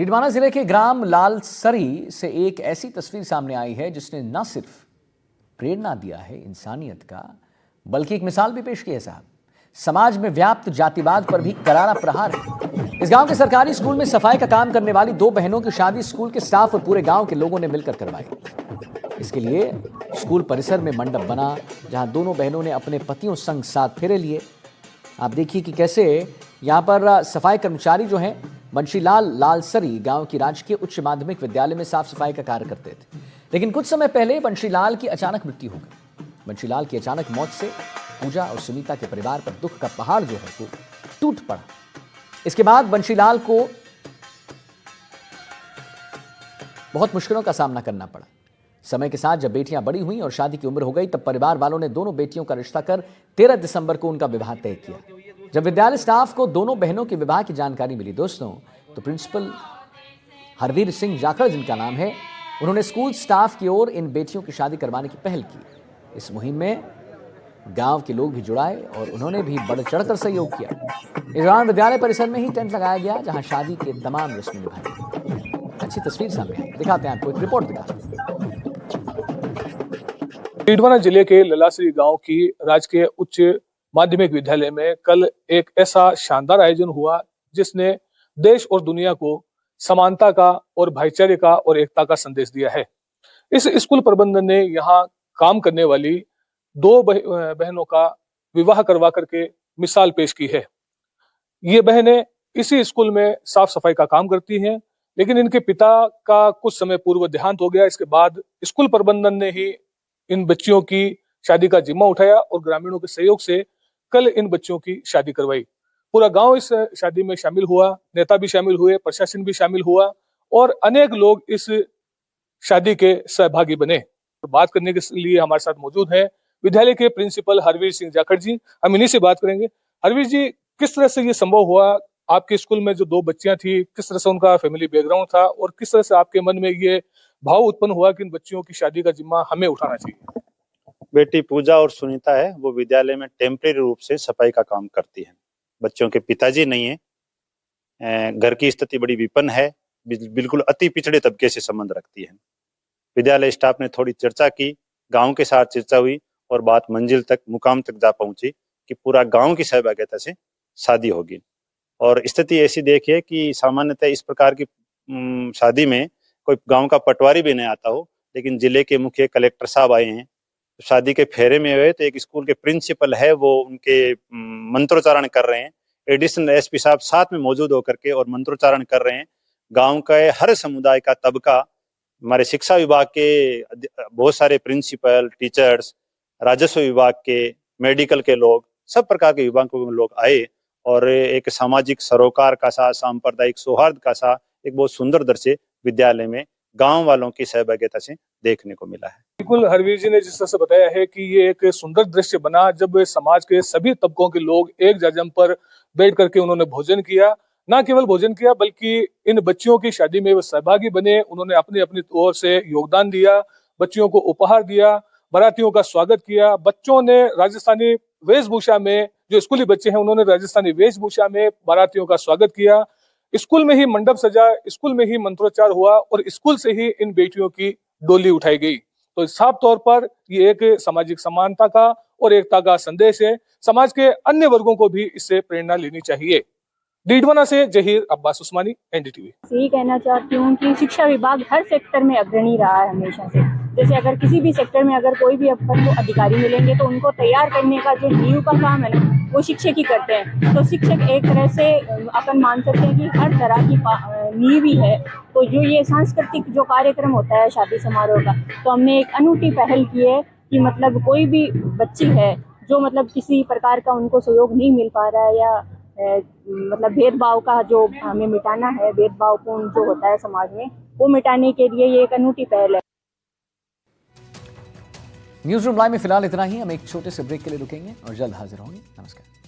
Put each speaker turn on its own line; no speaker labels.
डीडवाना जिले के ग्राम लालसरी से एक ऐसी तस्वीर सामने आई है जिसने न सिर्फ प्रेरणा दिया है इंसानियत का, बल्कि एक मिसाल भी पेश की है साहब। समाज में व्याप्त जातिवाद पर भी करारा प्रहार है। इस गांव के सरकारी स्कूल में सफाई का काम करने वाली दो बहनों की शादी स्कूल के स्टाफ और पूरे गांव के लोगों ने मिलकर करवाई। इसके लिए स्कूल परिसर में मंडप बना, जहां दोनों बहनों ने अपने पतियों संग साथ फेरे लिए। आप देखिए कि कैसे यहाँ पर सफाई कर्मचारी जो हैं बंशीलाल लालसरी गांव की राजकीय उच्च माध्यमिक विद्यालय में साफ सफाई का कार्य करते थे, लेकिन कुछ समय पहले बंशीलाल की अचानक मृत्यु हो गई। बंशीलाल की अचानक मौत से पूजा और सुनीता के परिवार पर दुख का पहाड़ जो है वो टूट पड़ा। इसके बाद बंशीलाल को बहुत मुश्किलों का सामना करना पड़ा। समय के साथ जब बेटियां बड़ी हुई और शादी की उम्र हो गई, तब परिवार वालों ने दोनों बेटियों का रिश्ता कर 13 दिसंबर को उनका विवाह तय किया। जब विद्यालय स्टाफ को दोनों बहनों के विवाह की जानकारी मिली दोस्तों, तो प्रिंसिपल हरवीर सिंह जाखड़ जिनका नाम है, उन्होंने स्कूल स्टाफ की ओर इन बेटियों की शादी करवाने की पहल की। इस मुहिम में गांव के लोग भी जुड़ाए और उन्होंने भी बढ़ चढ़कर सहयोग किया। इस दौरान विद्यालय परिसर में ही टेंट लगाया गया, जहां शादी के तमाम रस्में निभाई। अच्छी तस्वीर सामने आई, दिखाते हैं आपको, एक रिपोर्ट दिखाते हैं।
डीडवाना जिले के ललासरी गांव की राजकीय उच्च माध्यमिक विद्यालय में कल एक ऐसा शानदार आयोजन हुआ जिसने देश और दुनिया को समानता का और भाईचारे का और एकता का संदेश दिया है। इस स्कूल प्रबंधन ने यहाँ काम करने वाली दो बहनों का विवाह करवा करके मिसाल पेश की है। ये बहनें इसी स्कूल में साफ सफाई का काम करती हैं, लेकिन इनके पिता का कुछ समय पूर्व देहांत हो गया। इसके बाद स्कूल प्रबंधन ने ही इन बच्चियों की शादी का जिम्मा उठाया और ग्रामीणों के सहयोग से कल इन बच्चियों की शादी करवाई। पूरा गांव इस शादी में शामिल हुआ, नेता भी शामिल हुए, प्रशासन भी शामिल हुआ और अनेक लोग इस शादी के सहभागी बने। तो बात करने के लिए हमारे साथ मौजूद हैं विद्यालय के प्रिंसिपल हरवीर सिंह जाखड़ जी। हम इन्हीं से बात करेंगे। हरवीर जी, किस तरह से ये संभव हुआ? आपके स्कूल में जो दो बच्चियां थी, किस तरह से उनका फैमिली बैकग्राउंड था और किस तरह से आपके मन में ये भाव उत्पन्न हुआ कि इन बच्चियों की शादी का जिम्मा हमें उठाना चाहिए?
बेटी पूजा और सुनीता है, वो विद्यालय में टेम्परेरी रूप से सफाई का काम करती है। बच्चों के पिताजी नहीं है। घर की स्थिति बड़ी विपन्न है, बिल्कुल अति पिछड़े तबके से संबंध रखती है। विद्यालय स्टाफ ने थोड़ी चर्चा की, गांव के साथ चर्चा हुई और बात मंजिल तक, मुकाम तक जा पहुंची कि पूरा गांव की सहभागिता से शादी होगी। और स्थिति ऐसी देखिए कि सामान्यतः इस प्रकार की शादी में कोई गांव का पटवारी भी नहीं आता हो, लेकिन जिले के मुख्य कलेक्टर साहब आए हैं। शादी के फेरे में हुए तो एक स्कूल के प्रिंसिपल है, वो उनके मंत्रोच्चारण कर रहे हैं। एडिशनल एसपी साहब साथ में मौजूद होकर के और मंत्रोच्चारण कर रहे हैं। गांव का हर समुदाय का तबका, हमारे शिक्षा विभाग के बहुत सारे प्रिंसिपल, टीचर्स, राजस्व विभाग के, मेडिकल के लोग, सब प्रकार के विभागों के लोग आए और एक सामाजिक सरोकार का सा, सांप्रदायिक सौहार्द का सा एक बहुत सुंदर दृश्य विद्यालय में गांव वालों की सहभागिता से देखने को मिला है।
बिल्कुल, हरवीर जी ने जिस तरह से बताया है कि ये एक सुंदर दृश्य बना जब समाज के सभी तबकों के लोग एक जगह पर बैठ करके उन्होंने भोजन किया। ना केवल भोजन किया बल्कि इन बच्चियों की शादी में वो सहभागी बने, उन्होंने अपनी अपनी ओर से योगदान दिया, बच्चियों को उपहार दिया, बारातियों का स्वागत किया। बच्चों ने राजस्थानी वेशभूषा में, जो स्कूली बच्चे हैं उन्होंने राजस्थानी वेशभूषा में बारातियों का स्वागत किया। स्कूल में ही मंडप सजा, स्कूल में ही मंत्रोच्चार हुआ और स्कूल से ही इन बेटियों की डोली उठाई गई। तो साफ तौर पर ये एक सामाजिक समानता का और एकता का संदेश है। समाज के अन्य वर्गों को भी इससे प्रेरणा लेनी चाहिए। डीडवाना से जहीर अब्बास उस्मानी, एनडीटीवी।
यही कहना चाहती हूँ कि शिक्षा विभाग हर सेक्टर में अग्रणी रहा है हमेशा से। जैसे अगर किसी भी सेक्टर में अगर कोई भी अपन को अधिकारी मिलेंगे तो उनको तैयार करने का जो नींव का काम है ना, वो शिक्षक ही करते हैं। तो शिक्षक एक तरह से अपन मान सकते हैं कि हर तरह की नींव ही है। तो जो ये सांस्कृतिक जो कार्यक्रम होता है शादी समारोह का, तो हमने एक अनूठी पहल की है कि मतलब कोई भी बच्ची है जो मतलब किसी प्रकार का उनको सहयोग नहीं मिल पा रहा है या मतलब भेदभाव का जो हमें मिटाना है, भेदभावपूर्ण जो होता है समाज में, वो मिटाने के लिए ये एक अनूठी पहल है।
न्यूज़ रूम लाइव में फिलहाल इतना ही। हम एक छोटे से ब्रेक के लिए रुकेंगे और जल्द हाजिर होंगे। नमस्कार।